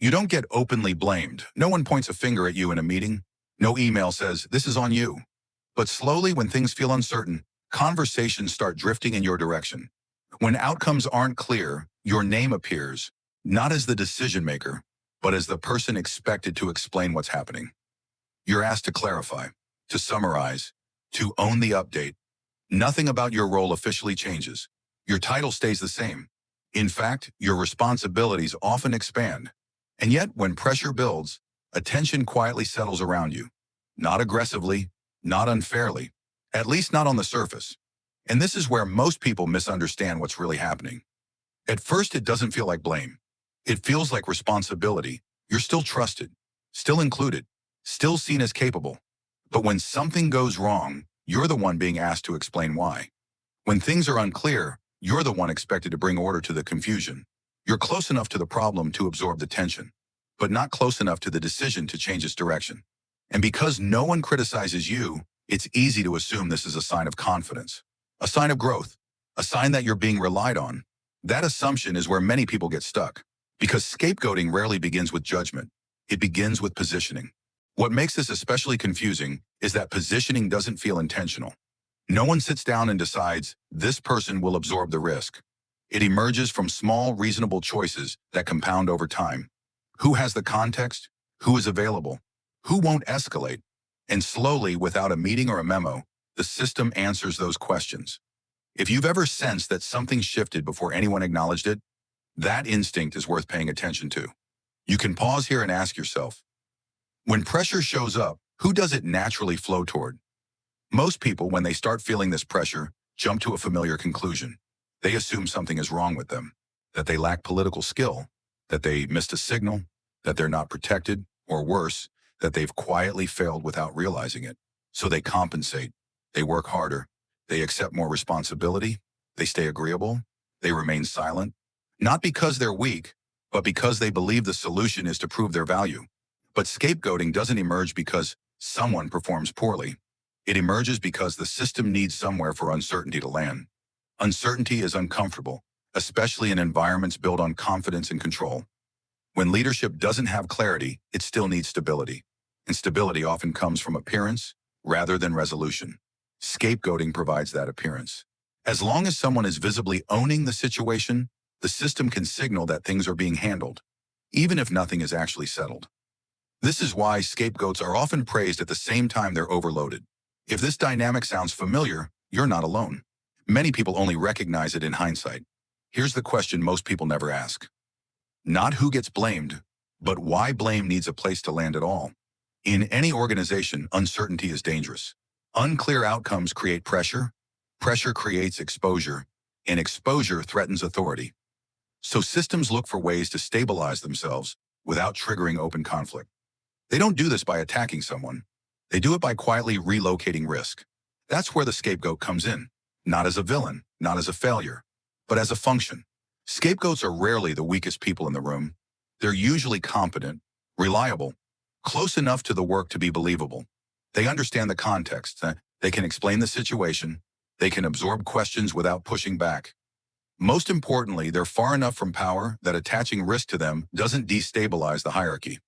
You don't get openly blamed. No one points a finger at you in a meeting. No email says, "This is on you." But slowly, when things feel uncertain, conversations start drifting in your direction. When outcomes aren't clear, your name appears, not as the decision maker, but as the person expected to explain what's happening. You're asked to clarify, to summarize, to own the update. Nothing about your role officially changes. Your title stays the same. In fact, your responsibilities often expand. And yet, when pressure builds, attention quietly settles around you. Not aggressively, not unfairly, at least not on the surface. And this is where most people misunderstand what's really happening. At first, it doesn't feel like blame. It feels like responsibility. You're still trusted, still included, still seen as capable. But when something goes wrong, you're the one being asked to explain why. When things are unclear, you're the one expected to bring order to the confusion. You're close enough to the problem to absorb the tension, but not close enough to the decision to change its direction. And because no one criticizes you, it's easy to assume this is a sign of confidence, a sign of growth, a sign that you're being relied on. That assumption is where many people get stuck, because scapegoating rarely begins with judgment. It begins with positioning. What makes this especially confusing is that positioning doesn't feel intentional. No one sits down and decides, this person will absorb the risk. It emerges from small, reasonable choices that compound over time. Who has the context? Who is available? Who won't escalate? And slowly, without a meeting or a memo, the system answers those questions. If you've ever sensed that something shifted before anyone acknowledged it, that instinct is worth paying attention to. You can pause here and ask yourself, when pressure shows up, who does it naturally flow toward? Most people, when they start feeling this pressure, jump to a familiar conclusion. They assume something is wrong with them, that they lack political skill, that they missed a signal, that they're not protected, or worse, that they've quietly failed without realizing it. So they compensate, they work harder, they accept more responsibility, they stay agreeable, they remain silent, not because they're weak, but because they believe the solution is to prove their value. But scapegoating doesn't emerge because someone performs poorly. It emerges because the system needs somewhere for uncertainty to land. Uncertainty is uncomfortable, especially in environments built on confidence and control. When leadership doesn't have clarity, it still needs stability. And stability often comes from appearance rather than resolution. Scapegoating provides that appearance. As long as someone is visibly owning the situation, the system can signal that things are being handled, even if nothing is actually settled. This is why scapegoats are often praised at the same time they're overloaded. If this dynamic sounds familiar, you're not alone. Many people only recognize it in hindsight. Here's the question most people never ask. Not who gets blamed, but why blame needs a place to land at all. In any organization, uncertainty is dangerous. Unclear outcomes create pressure, pressure creates exposure, and exposure threatens authority. So systems look for ways to stabilize themselves without triggering open conflict. They don't do this by attacking someone. They do it by quietly relocating risk. That's where the scapegoat comes in, not as a villain, not as a failure, but as a function. Scapegoats are rarely the weakest people in the room. They're usually competent, reliable, close enough to the work to be believable. They understand the context. They can explain the situation. They can absorb questions without pushing back. Most importantly, they're far enough from power that attaching risk to them doesn't destabilize the hierarchy.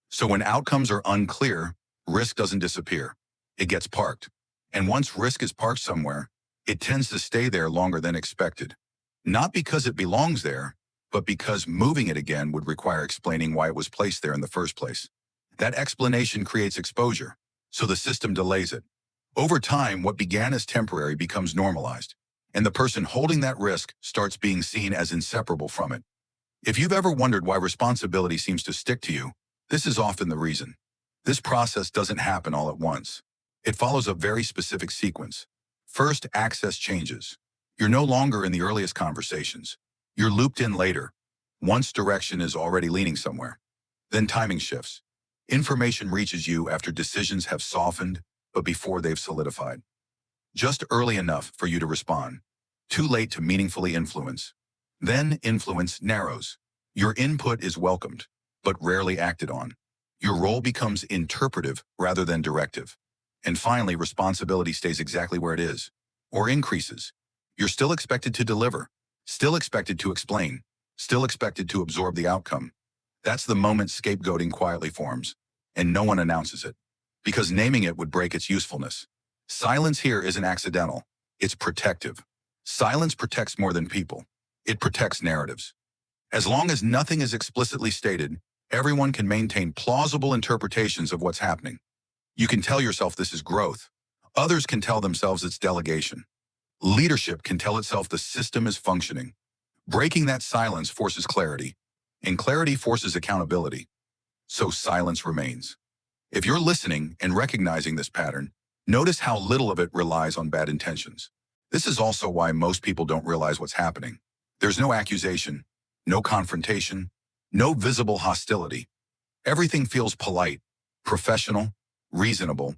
So when outcomes are unclear, risk doesn't disappear. It gets parked. And once risk is parked somewhere, it tends to stay there longer than expected. Not because it belongs there, but because moving it again would require explaining why it was placed there in the first place. That explanation creates exposure, so the system delays it. Over time, what began as temporary becomes normalized, and the person holding that risk starts being seen as inseparable from it. If you've ever wondered why responsibility seems to stick to you, this is often the reason. This process doesn't happen all at once. It follows a very specific sequence. First, access changes. You're no longer in the earliest conversations. You're looped in later, once direction is already leaning somewhere. Then timing shifts. Information reaches you after decisions have softened, but before they've solidified. Just early enough for you to respond. Too late to meaningfully influence. Then influence narrows. Your input is welcomed, but rarely acted on. Your role becomes interpretive rather than directive. And finally, responsibility stays exactly where it is, or increases. You're still expected to deliver, still expected to explain, still expected to absorb the outcome. That's the moment scapegoating quietly forms, and no one announces it, because naming it would break its usefulness. Silence here isn't accidental, it's protective. Silence protects more than people. It protects narratives. As long as nothing is explicitly stated, everyone can maintain plausible interpretations of what's happening. You can tell yourself this is growth. Others can tell themselves it's delegation. Leadership can tell itself the system is functioning. Breaking that silence forces clarity, and clarity forces accountability. So silence remains. If you're listening and recognizing this pattern, notice how little of it relies on bad intentions. This is also why most people don't realize what's happening. There's no accusation, no confrontation, no visible hostility. Everything feels polite, professional, reasonable.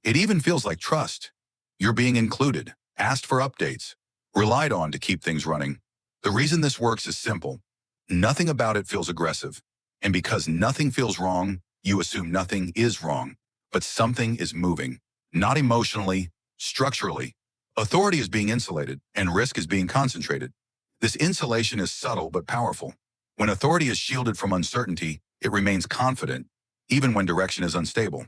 It even feels like trust. You're being included, asked for updates, relied on to keep things running. The reason this works is simple. Nothing about it feels aggressive. And because nothing feels wrong, you assume nothing is wrong. But something is moving. Not emotionally, structurally. Authority is being insulated, and risk is being concentrated. This insulation is subtle but powerful. When authority is shielded from uncertainty, it remains confident, even when direction is unstable.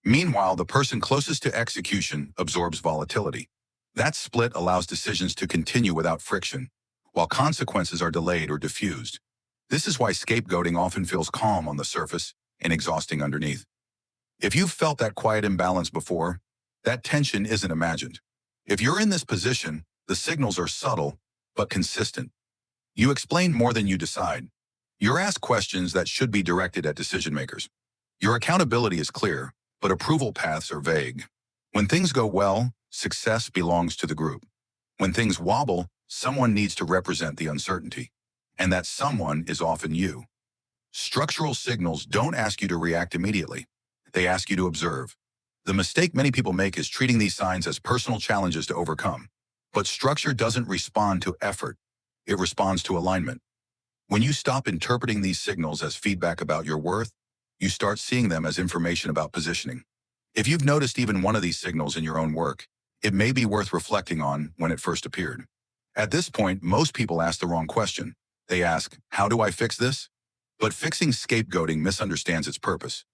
Meanwhile, the person closest to execution absorbs volatility. That split allows decisions to continue without friction, while consequences are delayed or diffused. This is why scapegoating often feels calm on the surface and exhausting underneath. If you've felt that quiet imbalance before, that tension isn't imagined. If you're in this position, the signals are subtle but consistent. You explain more than you decide. You're asked questions that should be directed at decision makers. Your accountability is clear, but approval paths are vague. When things go well, success belongs to the group. When things wobble, someone needs to represent the uncertainty. And that someone is often you. Structural signals don't ask you to react immediately. They ask you to observe. The mistake many people make is treating these signs as personal challenges to overcome. But structure doesn't respond to effort. It responds to alignment. When you stop interpreting these signals as feedback about your worth, you start seeing them as information about positioning. If you've noticed even one of these signals in your own work, it may be worth reflecting on when it first appeared. At this point, most people ask the wrong question. They ask, how do I fix this? But fixing scapegoating misunderstands its purpose.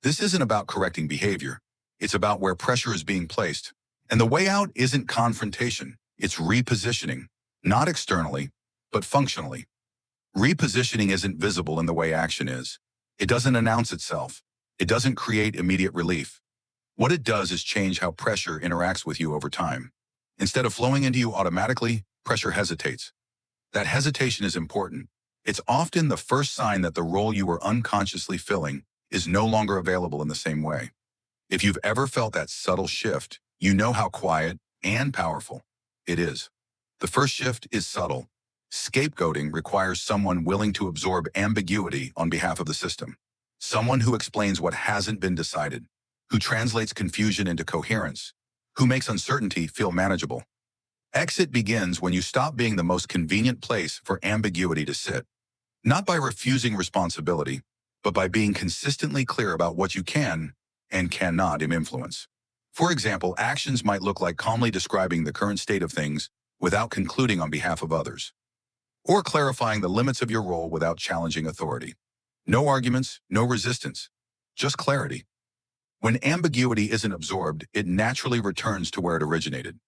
This isn't about correcting behavior. It's about where pressure is being placed. And the way out isn't confrontation. It's repositioning, not externally, but functionally. Repositioning isn't visible in the way action is. It doesn't announce itself. It doesn't create immediate relief. What it does is change how pressure interacts with you over time. Instead of flowing into you automatically, pressure hesitates. That hesitation is important. It's often the first sign that the role you were unconsciously filling is no longer available in the same way. If you've ever felt that subtle shift, you know how quiet and powerful it is. The first shift is subtle. Scapegoating requires someone willing to absorb ambiguity on behalf of the system. Someone who explains what hasn't been decided, who translates confusion into coherence, who makes uncertainty feel manageable. Exit begins when you stop being the most convenient place for ambiguity to sit. Not by refusing responsibility, but by being consistently clear about what you can and cannot influence. For example, actions might look like calmly describing the current state of things without concluding on behalf of others, or clarifying the limits of your role without challenging authority. No arguments, no resistance, just clarity. When ambiguity isn't absorbed, it naturally returns to where it originated.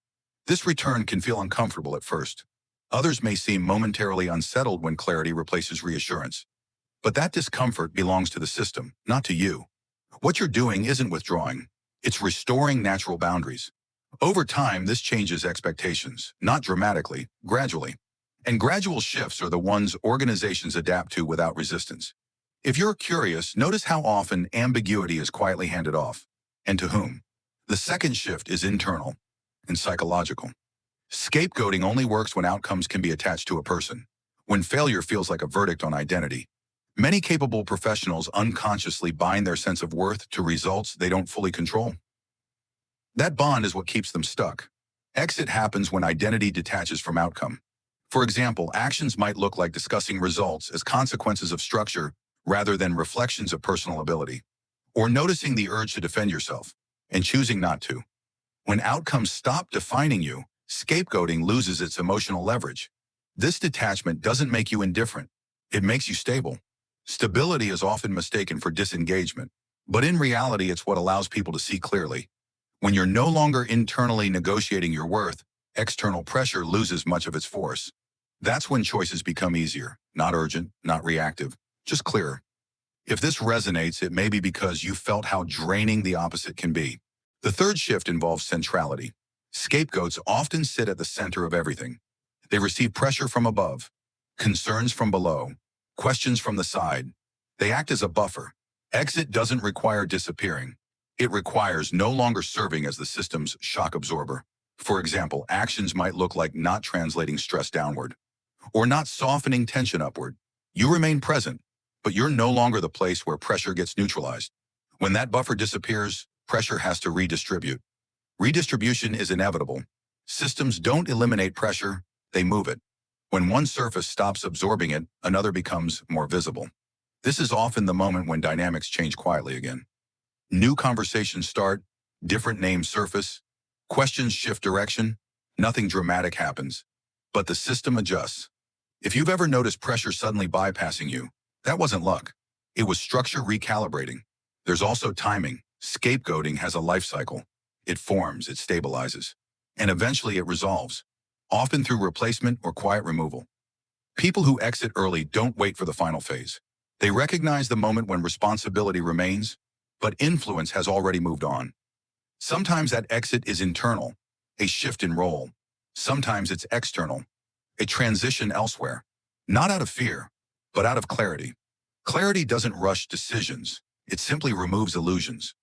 This return can feel uncomfortable at first. Others may seem momentarily unsettled when clarity replaces reassurance. But that discomfort belongs to the system, not to you. What you're doing isn't withdrawing. It's restoring natural boundaries. Over time, this changes expectations, not dramatically, gradually. And gradual shifts are the ones organizations adapt to without resistance. If you're curious, notice how often ambiguity is quietly handed off, and to whom. The second shift is internal and psychological. Scapegoating only works when outcomes can be attached to a person, when failure feels like a verdict on identity. Many capable professionals unconsciously bind their sense of worth to results they don't fully control. That bond is what keeps them stuck. Exit happens when identity detaches from outcome. For example, actions might look like discussing results as consequences of structure rather than reflections of personal ability, or noticing the urge to defend yourself and choosing not to. When outcomes stop defining you, scapegoating loses its emotional leverage. This detachment doesn't make you indifferent. It makes you stable. Stability is often mistaken for disengagement, but in reality, it's what allows people to see clearly. When you're no longer internally negotiating your worth, external pressure loses much of its force. That's when choices become easier, not urgent, not reactive, just clearer. If this resonates, it may be because you felt how draining the opposite can be. The third shift involves centrality. Scapegoats often sit at the center of everything. They receive pressure from above, concerns from below, questions from the side. They act as a buffer. Exit doesn't require disappearing. It requires no longer serving as the system's shock absorber. For example, actions might look like not translating stress downward or not softening tension upward. You remain present, but you're no longer the place where pressure gets neutralized. When that buffer disappears, pressure has to redistribute. Redistribution is inevitable. Systems don't eliminate pressure, they move it. When one surface stops absorbing it, another becomes more visible. This is often the moment when dynamics change quietly again. New conversations start, different names surface, questions shift direction, nothing dramatic happens, but the system adjusts. If you've ever noticed pressure suddenly bypassing you, that wasn't luck. It was structure recalibrating. There's also timing. Scapegoating has a life cycle. It forms, it stabilizes, and eventually it resolves, often through replacement or quiet removal. People who exit early don't wait for the final phase. They recognize the moment when responsibility remains, but influence has already moved on. Sometimes that exit is internal, a shift in role. Sometimes it's external, a transition elsewhere, not out of fear, but out of clarity. Clarity doesn't rush decisions. It simply removes illusions.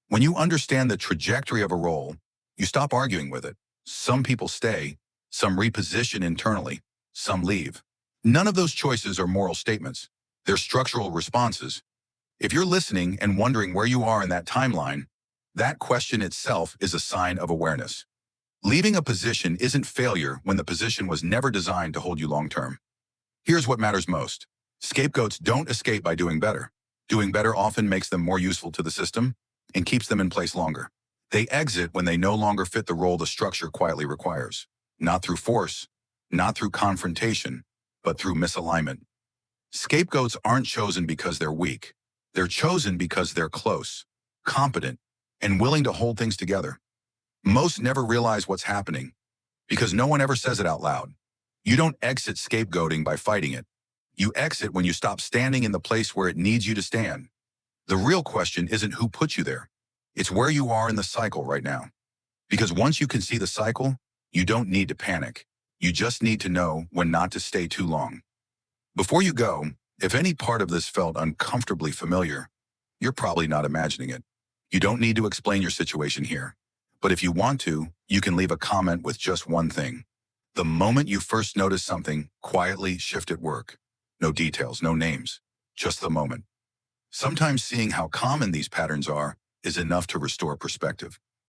When you understand the trajectory of a role, you stop arguing with it. Some people stay, some reposition internally, some leave. None of those choices are moral statements. They're structural responses. If you're listening and wondering where you are in that timeline, that question itself is a sign of awareness. Leaving a position isn't failure when the position was never designed to hold you long-term. Here's what matters most. Scapegoats don't escape by doing better. Doing better often makes them more useful to the system and keeps them in place longer. They exit when they no longer fit the role the structure quietly requires. Not through force, not through confrontation, but through misalignment. Scapegoats aren't chosen because they're weak. They're chosen because they're close, competent, and willing to hold things together. Most never realize what's happening because no one ever says it out loud. You don't exit scapegoating by fighting it. You exit when you stop standing in the place where it needs you to stand. The real question isn't who put you there. It's where you are in the cycle right now. Because once you can see the cycle, you don't need to panic. You just need to know when not to stay too long. Before you go, if any part of this felt uncomfortably familiar, you're probably not imagining it. You don't need to explain your situation here. But if you want to, you can leave a comment with just one thing. The moment you first notice something, quietly shift at work. No details, no names, just the moment. Sometimes seeing how common these patterns are is enough to restore perspective.